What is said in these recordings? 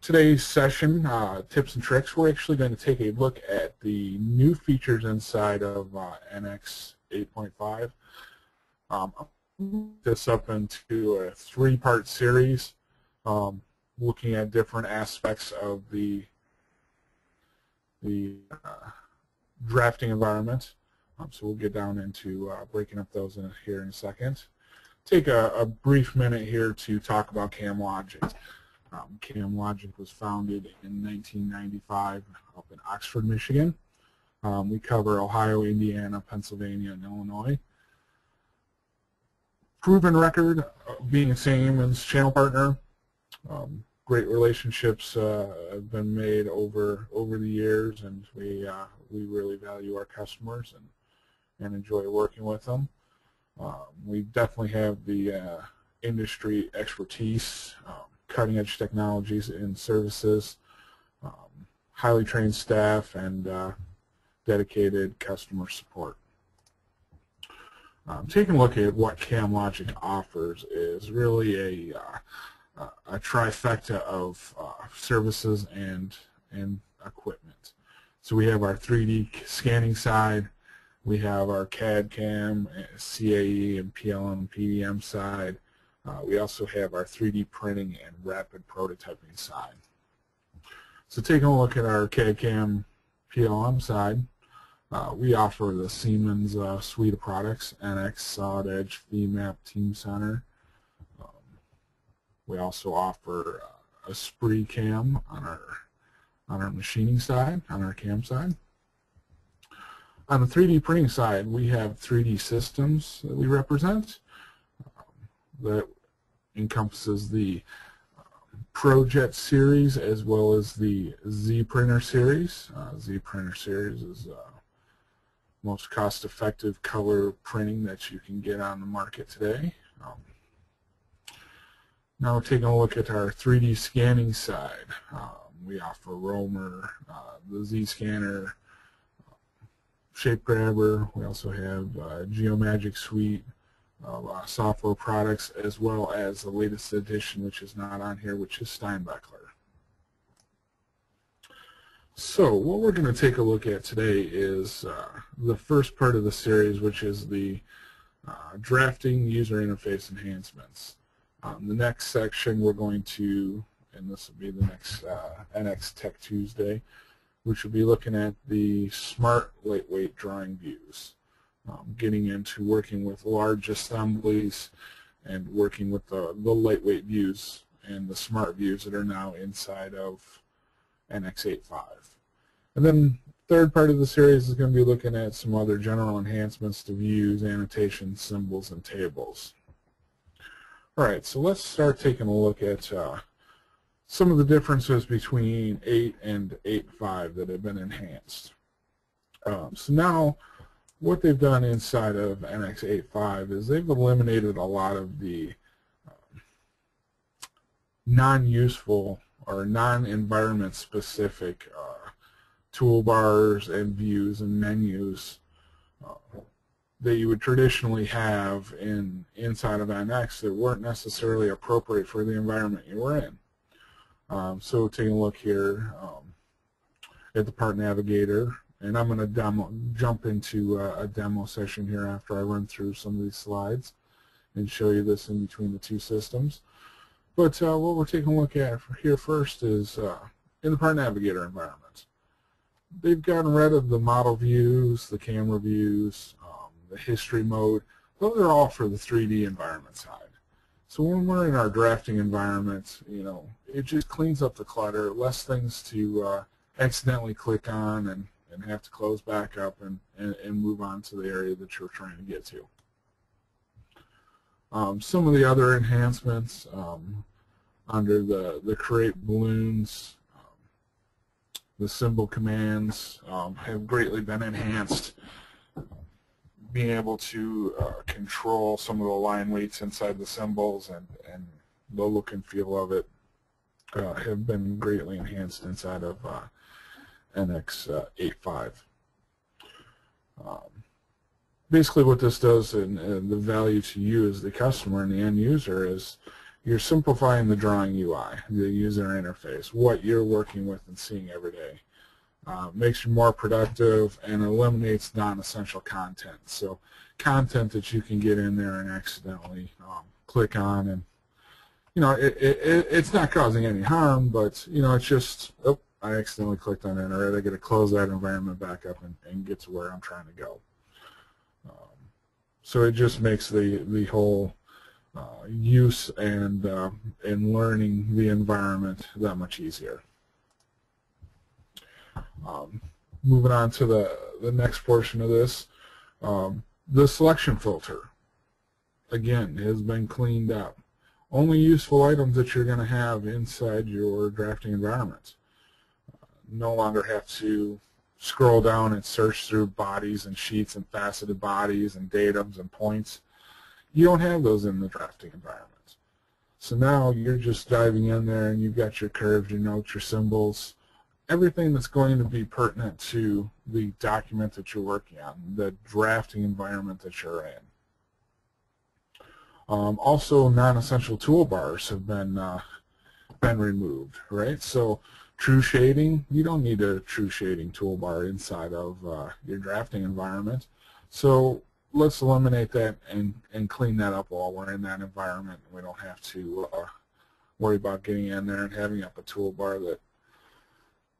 Today's session, tips and tricks, we're actually going to take a look at the new features inside of NX8.5. This up into a three-part series, looking at different aspects of the drafting environment. So we'll get down into breaking up those here in a second. Take a brief minute here to talk about CAM Logic. CAM Logic was founded in 1995 up in Oxford, Michigan. We cover Ohio, Indiana, Pennsylvania, and Illinois. Proven record being a Siemens channel partner. Great relationships have been made over the years, and we really value our customers and enjoy working with them. We definitely have the industry expertise, cutting-edge technologies and services, highly trained staff, and dedicated customer support. Taking a look at what CAM Logic offers is really a trifecta of services and equipment. So we have our 3D scanning side, we have our CADCAM, CAE, and PLM and PDM side. We also have our 3D printing and rapid prototyping side. So taking a look at our CAD/CAM PLM side, we offer the Siemens suite of products: NX, Solid Edge, VMAP, Team Center. We also offer a Spree CAM on our machining side, on our CAM side. On the 3D printing side, we have 3D systems that we represent. That encompasses the ProJet series as well as the Z Printer series. Z Printer series is most cost-effective color printing that you can get on the market today. Now taking a look at our 3D scanning side, we offer Romer, the Z Scanner, Shape Grabber. We also have Geomagic suite of software products, as well as the latest edition, which is not on here, which is Steinbeckler. So what we're going to take a look at today is the first part of the series, which is the drafting user interface enhancements. The next section we're going to, and this will be the next NX Tech Tuesday, which will be looking at the smart lightweight drawing views. Getting into working with large assemblies and working with the lightweight views and the smart views that are now inside of NX85. And then third part of the series is going to be looking at some other general enhancements to views, annotations, symbols, and tables. Alright, so let's start taking a look at some of the differences between 8 and 8.5 that have been enhanced. So now what they've done inside of NX85 is they've eliminated a lot of the non-useful or non-environment specific toolbars and views and menus that you would traditionally have inside of NX that weren't necessarily appropriate for the environment you were in. So taking a look here at the Part Navigator, and I'm going to jump into a demo session here after I run through some of these slides and show you this in between the two systems. But what we're taking a look at here first is in the Part Navigator environment. They've gotten rid of the model views, the camera views, the history mode. Those are all for the 3D environment side. So when we're in our drafting environment, you know, it just cleans up the clutter, less things to accidentally click on and have to close back up and move on to the area that you're trying to get to. Some of the other enhancements under the create balloons, the symbol commands have greatly been enhanced. Being able to control some of the line weights inside the symbols and the look and feel of it have been greatly enhanced inside of NX85. Basically what this does, and the value to you as the customer and the end user, is you're simplifying the drawing UI, the user interface, what you're working with and seeing every day. Makes you more productive and eliminates non-essential content. So content that you can get in there and accidentally click on, and it's not causing any harm, but it's just, oh, I accidentally clicked on it, or I got to close that environment back up and get to where I'm trying to go. So it just makes the whole use and learning the environment that much easier. Moving on to the next portion of this, the selection filter, again, has been cleaned up. Only useful items that you're going to have inside your drafting environment. No longer have to scroll down and search through bodies and sheets and faceted bodies and datums and points. You don't have those in the drafting environment. So now you're just diving in there and you've got your curves, your notes, your symbols, everything that's going to be pertinent to the document that you're working on, the drafting environment that you're in. Also, non-essential toolbars have been removed, right? So true shading, you don't need a true shading toolbar inside of your drafting environment. So let's eliminate that and clean that up while we're in that environment. We don't have to worry about getting in there and having up a toolbar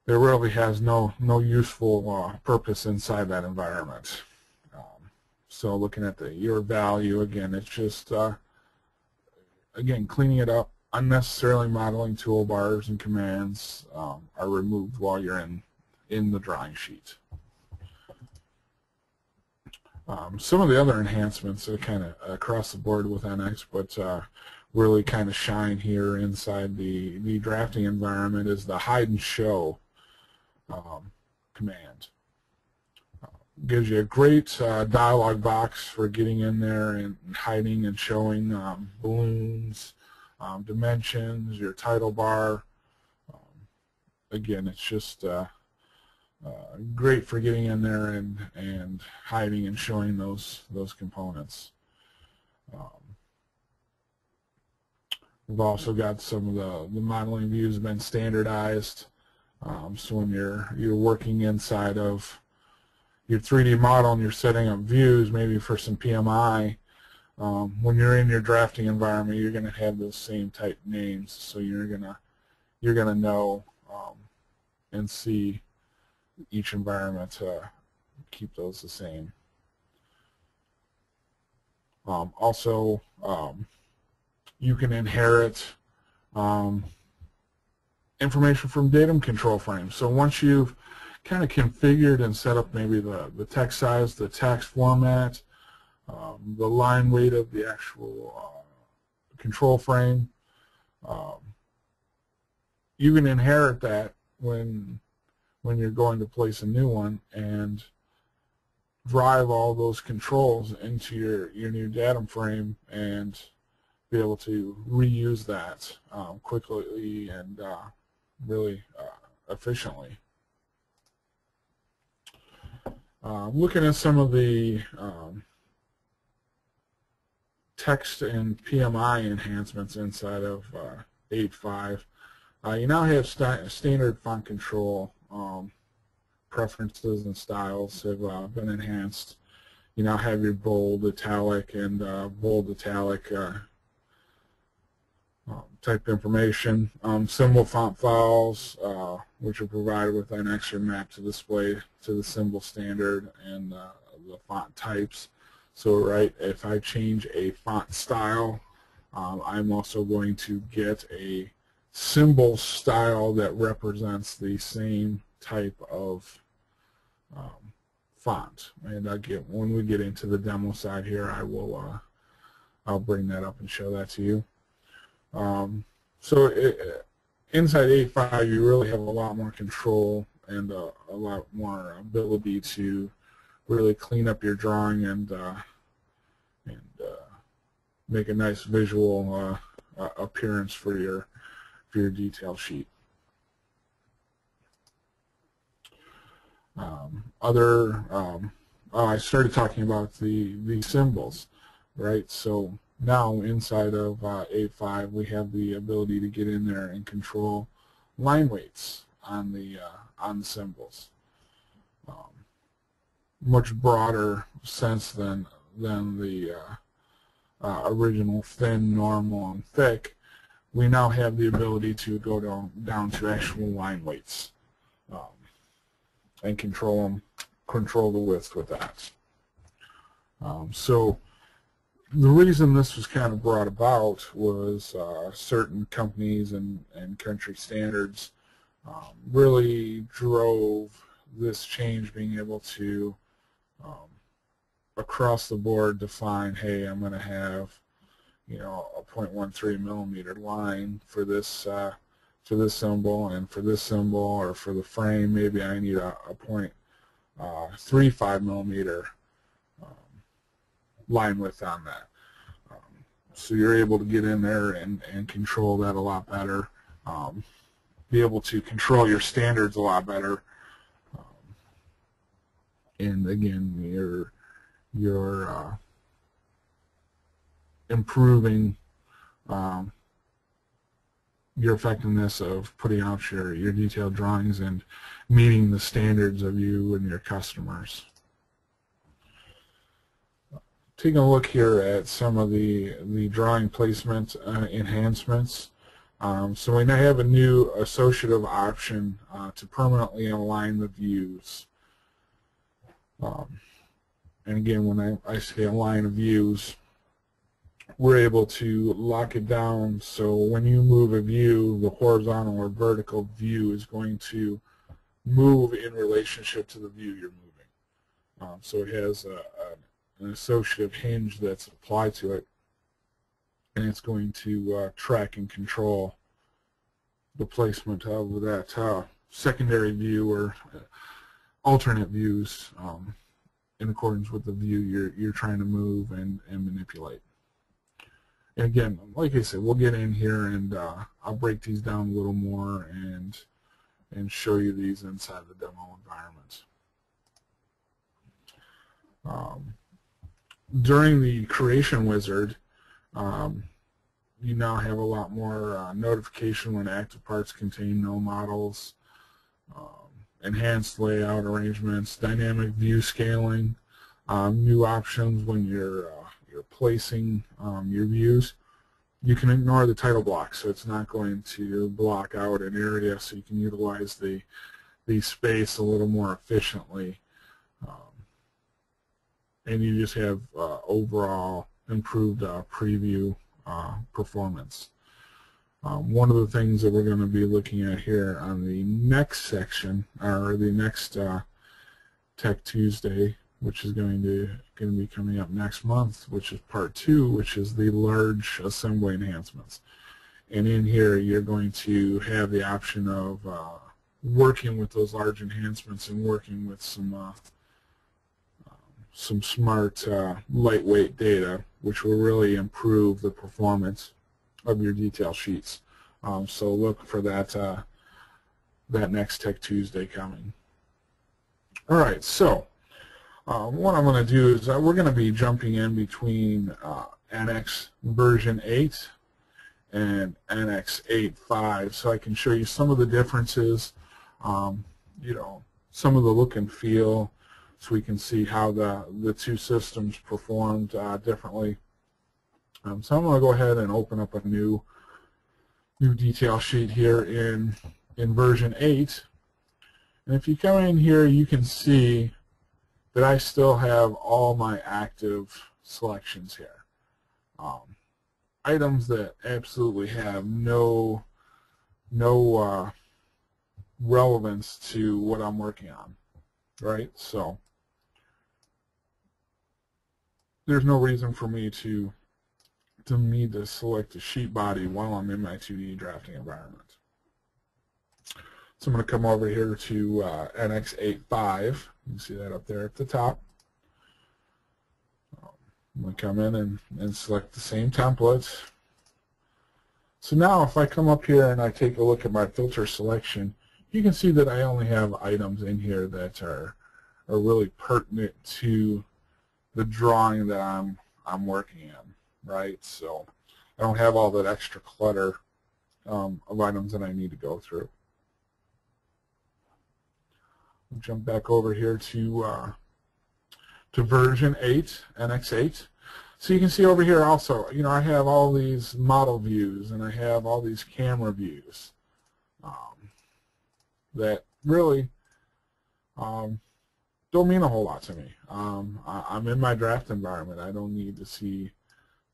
that really has no useful purpose inside that environment. So looking at your value, again, it's just, again, cleaning it up. Unnecessarily modeling toolbars and commands are removed while you're in the drawing sheet. Some of the other enhancements are kind of across the board with NX, but really kind of shine here inside the drafting environment is the hide and show command. Gives you a great dialog box for getting in there and hiding and showing balloons, dimensions, your title bar. Again, it's just great for getting in there and hiding and showing those components. We've also got some of the modeling views have been standardized. So when you're working inside of your 3D model and you're setting up views, maybe for some PMI, when you're in your drafting environment, you're going to have those same type names. So you're gonna know and see each environment to keep those the same. Also, you can inherit information from datum control frames. So once you've kind of configured and set up maybe the text size, the text format, the line weight of the actual control frame, you can inherit that when you're going to place a new one and drive all those controls into your new datum frame and be able to reuse that quickly and really efficiently. Looking at some of the text and PMI enhancements inside of 8.5, you now have standard font control. Preferences and styles have been enhanced. You now have your bold, italic, and bold, italic type information. Symbol font files, which are provided with NX, are mapped to display to the symbol standard and the font types. So, right, if I change a font style, I'm also going to get a symbol style that represents the same type of font. And when we get into the demo side here, I'll bring that up and show that to you. Inside 8.5, you really have a lot more control and a lot more ability to really clean up your drawing and make a nice visual appearance for your detail sheet. I started talking about the symbols, right? So Now inside of 8.5 we have the ability to get in there and control line weights on the symbols. Much broader sense than the original thin, normal, and thick. We now have the ability to go down to actual line weights and control the width with that. So the reason this was kind of brought about was certain companies and country standards really drove this change, being able to across the board define, hey, I'm going to have, you know, a 0.13 millimeter line for this symbol, and for this symbol, or for the frame maybe I need a 0.35 millimeter line width on that. So you're able to get in there and control that a lot better, be able to control your standards a lot better, and again you're improving your effectiveness of putting out your detailed drawings and meeting the standards of you and your customers. Taking a look here at some of the drawing placement enhancements. So we now have a new associative option to permanently align the views. And again, when I say align the views, we're able to lock it down so when you move a view, the horizontal or vertical view is going to move in relationship to the view you're moving. So it has an associative hinge that's applied to it, and it's going to track and control the placement of that secondary view or alternate views in accordance with the view you're trying to move and manipulate. And again, like I said, we'll get in here and I'll break these down a little more and show you these inside the demo environment. During the creation wizard, you now have a lot more notification when active parts contain no models, enhanced layout arrangements, dynamic view scaling, new options when you're placing your views. You can ignore the title block, so it's not going to block out an area, so you can utilize the space a little more efficiently. And you just have overall improved preview performance. One of the things that we're going to be looking at here on the next section, or the next Tech Tuesday, which is going to be coming up next month, which is part 2, which is the large assembly enhancements. And in here, you're going to have the option of working with those large enhancements and working with some smart lightweight data, which will really improve the performance of your detail sheets. So look for that next Tech Tuesday coming. All right, so what I'm going to do is we're going to be jumping in between NX version 8 and NX8.5, so I can show you some of the differences, you know, some of the look and feel, so we can see how the two systems performed differently. So I'm going to go ahead and open up a new detail sheet here in version 8. And if you come in here, you can see that I still have all my active selections here. Items that absolutely have no relevance to what I'm working on, right? So there's no reason for me to need to select a sheet body while I'm in my 2D drafting environment. So I'm going to come over here to NX85. You can see that up there at the top. I'm going to come in and select the same template. So now if I come up here and I take a look at my filter selection, you can see that I only have items in here that are really pertinent to the drawing that I'm working on. right? So I don't have all that extra clutter of items that I need to go through. We'll jump back over here to version 8, NX8. So you can see over here also, I have all these model views and I have all these camera views that really don't mean a whole lot to me. I'm in my draft environment. I don't need to see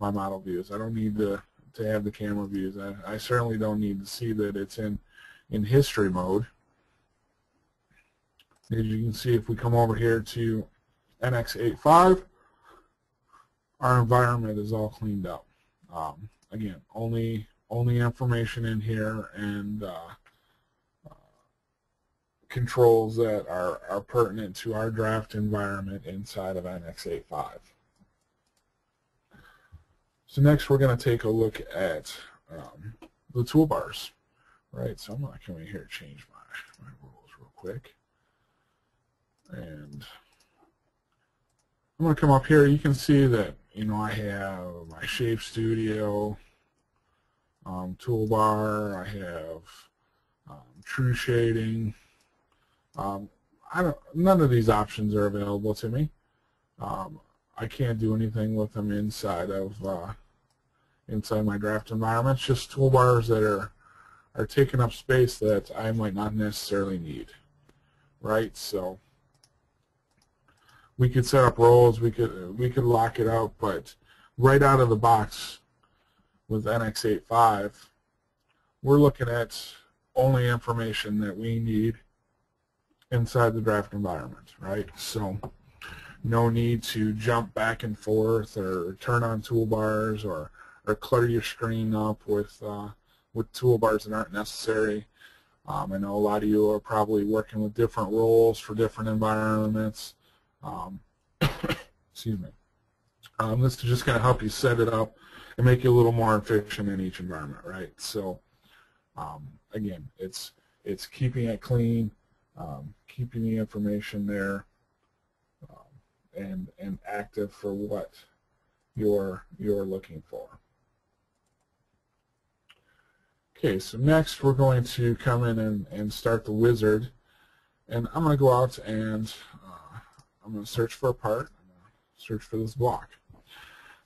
my model views. I don't need to have the camera views. I certainly don't need to see that it's in history mode. As you can see, if we come over here to NX85, our environment is all cleaned up. Again, only information in here and controls that are pertinent to our draft environment inside of NX85. So next we're going to take a look at the toolbars, right? So I'm going to come in here and change my rules real quick. And I'm going to come up here. You can see that, I have my Shape Studio toolbar. I have true shading. None of these options are available to me. I can't do anything with them inside my draft environment. It's just toolbars that are taking up space that I might not necessarily need, right? So we could set up roles, we could lock it out, but right out of the box with NX85, we're looking at only information that we need inside the draft environment, right? So no need to jump back and forth or turn on toolbars or clutter your screen up with toolbars that aren't necessary. I know a lot of you are probably working with different roles for different environments. Excuse me. This is just going to help you set it up and make you a little more efficient in each environment, right? So again, it's keeping it clean, keeping the information there, and active for what you're looking for. Okay, so next we're going to come in and start the wizard, and I'm going to go out and I'm going to search for a part. I'm going to search for this block.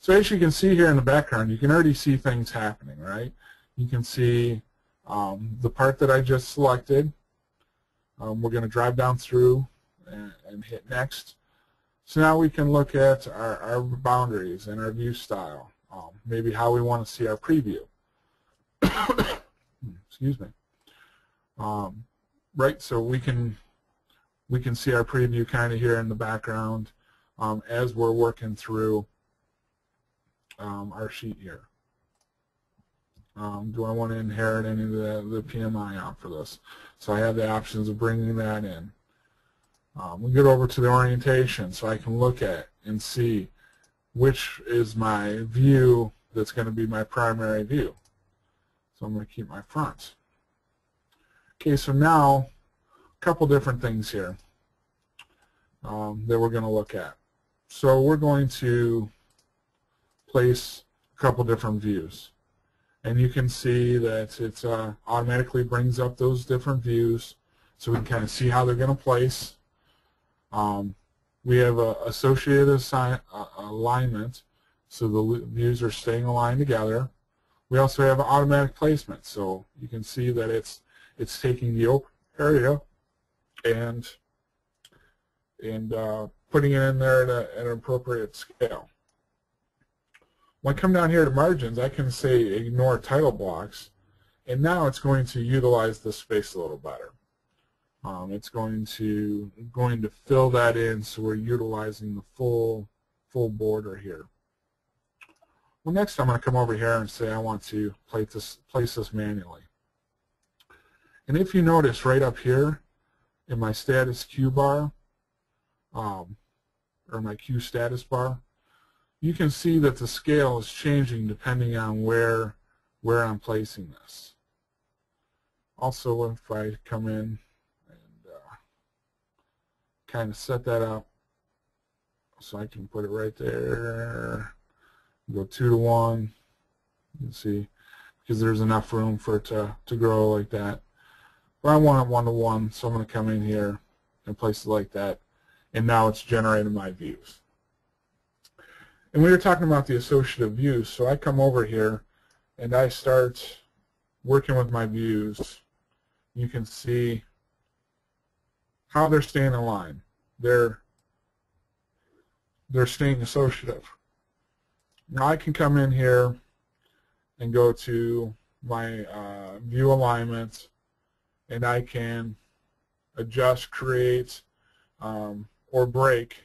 So as you can see here in the background, you can already see things happening, right? You can see the part that I just selected. We're going to drive down through and hit next. So now we can look at our boundaries and our view style, maybe how we want to see our preview. Excuse me. Right, so we can see our preview kind of here in the background as we're working through our sheet here. Do I want to inherit any of the PMI out for this? So I have the options of bringing that in. We get over to the orientation, so I can look at and see which is my view that's going to be my primary view. So I'm going to keep my front. Okay, so now a couple different things here that we're going to look at. So we're going to place a couple different views. And you can see that it automatically brings up those different views so we can kind of see how they're going to place. We have associated alignment, so the views are staying aligned together. We also have automatic placement, so you can see that it's taking the open area and putting it in there at an appropriate scale. When I come down here to margins, I can say ignore title blocks, and now it's going to utilize the space a little better. It's going to fill that in, so we're utilizing the full border here. Well, next I'm going to come over here and say I want to place this manually. And if you notice right up here in my status Q bar, or my Q status bar, you can see that the scale is changing depending on where I'm placing this. Also, if I come in and kind of set that up so I can put it right there, Go 2 to 1. You can see, because there's enough room for it to grow like that. But I want it 1 to 1, so I'm going to come in here and place it like that. And now it's generating my views. And we were talking about the associative views, so I come over here and I start working with my views. You can see how they're staying in line. They're staying associative. Now I can come in here and go to my view alignment, and I can adjust, create, or break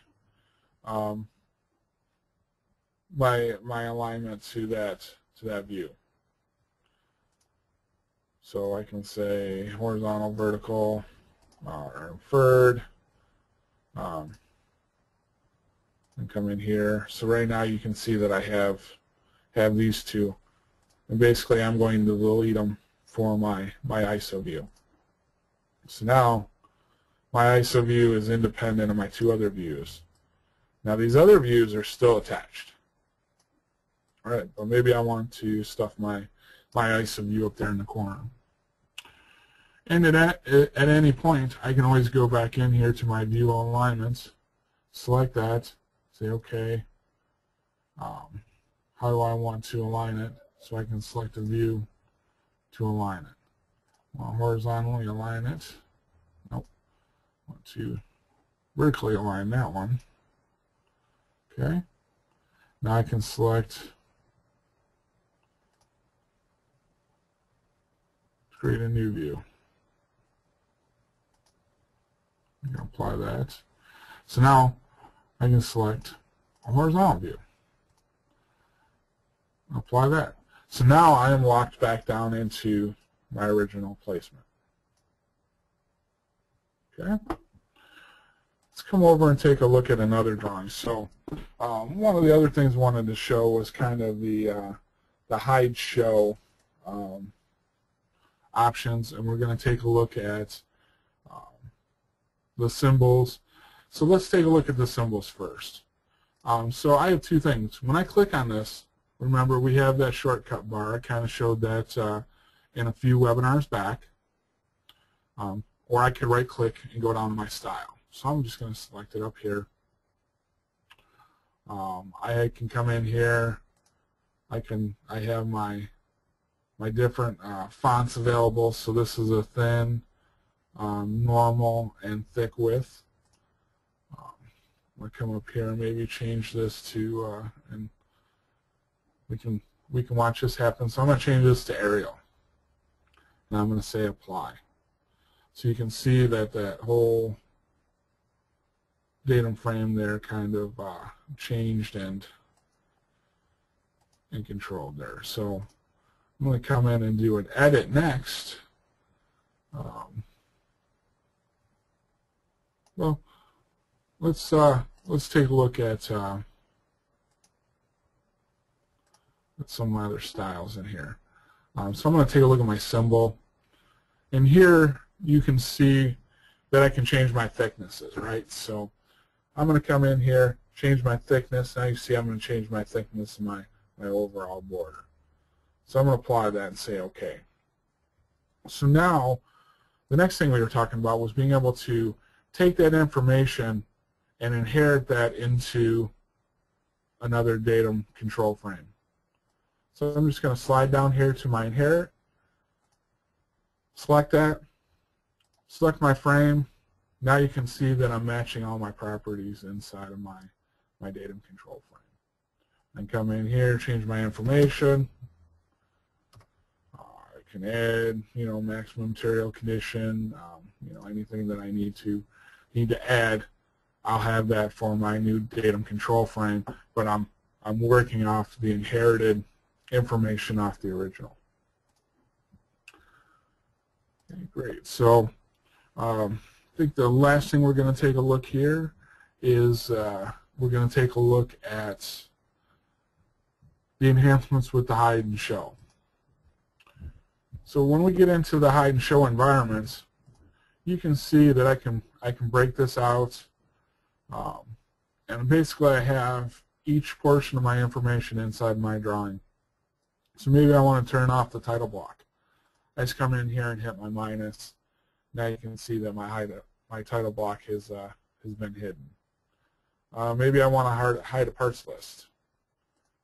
my alignment to that view. So I can say horizontal, vertical, or inferred, and come in here. So right now you can see that I have these two, and basically I'm going to delete them for my ISO view. So now my ISO view is independent of my 2 other views. Now these other views are still attached. All right, but maybe I want to stuff my ISO view up there in the corner. And at any point, I can always go back in here to my view alignments, select that, say OK. How do I want to align it? So I can select a view to align it. Well, horizontally align it. Nope. I want to vertically align that one. Okay. Now I can select create a new view. I'm going to apply that. So now I can select a horizontal view. Apply that. So now I am locked back down into my original placement. Okay. Let's come over and take a look at another drawing. So one of the other things I wanted to show was kind of the hide show options, and we're going to take a look at the symbols. So let's take a look at the symbols first. So I have 2 things. When I click on this, remember we have that shortcut bar. I kind of showed that in a few webinars back. Or I could right click and go down to my style. So I'm just going to select it up here. I can come in here. I have my different fonts available. So this is a thin, normal, and thick width. I'll come up here and maybe change this to, and we can watch this happen. So I'm going to change this to Arial. Now I'm going to say apply. So you can see that that whole datum frame there kind of changed and controlled there. So I'm going to come in and do an edit next. Well, let's take a look at some of my other styles in here. So I'm going to take a look at my symbol, and here you can see that I can change my thicknesses, right? So I'm going to come in here, change my thickness. Now you see I'm going to change my thickness of my overall border. So I'm going to apply that and say OK. So now the next thing we were talking about was being able to take that information and inherit that into another datum control frame. So I'm just going to slide down here to my inherit, select that, select my frame. Now you can see that I'm matching all my properties inside of my datum control frame. And come in here, change my information. I can add, maximum material condition, anything that I need to add. I'll have that for my new datum control frame, but I'm working off the inherited information off the original. Okay, great. So I think the last thing we're going to take a look here is we're going to take a look at the enhancements with the hide and show. So when we get into the hide and show environments, you can see that I can break this out, and basically I have each portion of my information inside my drawing. So maybe I want to turn off the title block. I just come in here and hit my minus. Now you can see that my title block has been hidden. Maybe I want to hide a parts list.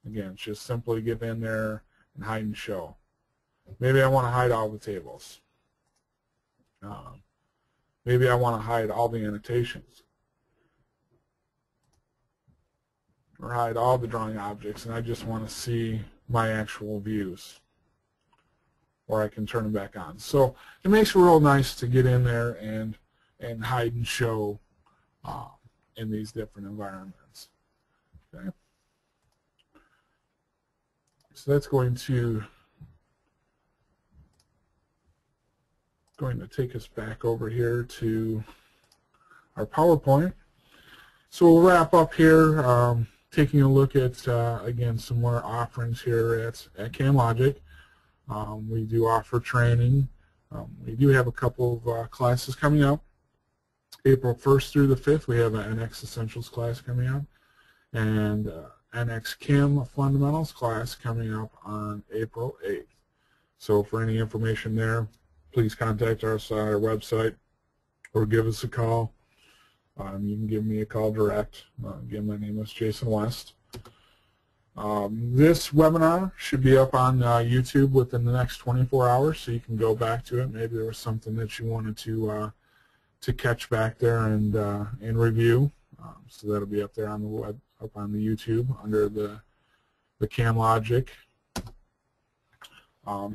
Again, just simply get in there and hide and show. Maybe I want to hide all the tables. Maybe I want to hide all the annotations, or hide all the drawing objects, and I just want to see my actual views, or I can turn them back on. So it makes it real nice to get in there and hide and show in these different environments. Okay. So that's going to take us back over here to our PowerPoint. So we'll wrap up here, taking a look at, again, some more offerings here at CAMLogic. We do offer training. We do have a couple of classes coming up. April 1st through the 5th, we have an NX Essentials class coming up, and NXCAM Fundamentals class coming up on April 8th. So for any information there, please contact us on our website or give us a call. You can give me a call direct. Again, my name is Jason West. This webinar should be up on YouTube within the next 24 hours, so you can go back to it. Maybe there was something that you wanted to catch back there and review. So that'll be up there on the web, up on the YouTube under the CAMLogic.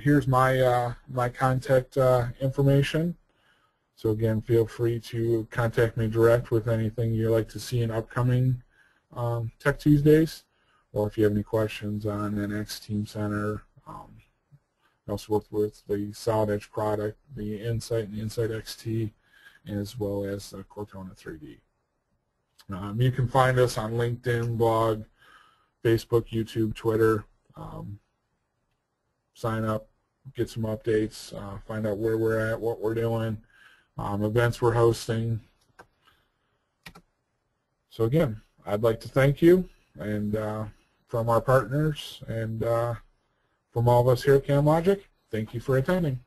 Here's my my contact information. So again, feel free to contact me direct with anything you'd like to see in upcoming Tech Tuesdays, or if you have any questions on NX Team Center. I also work with the Solid Edge product, the Insight and the Insight XT, as well as Cortona 3D. You can find us on LinkedIn, blog, Facebook, YouTube, Twitter. Sign up, get some updates, find out where we're at, what we're doing, events we're hosting. So again, I'd like to thank you, and from our partners and from all of us here at CAMLogic, thank you for attending.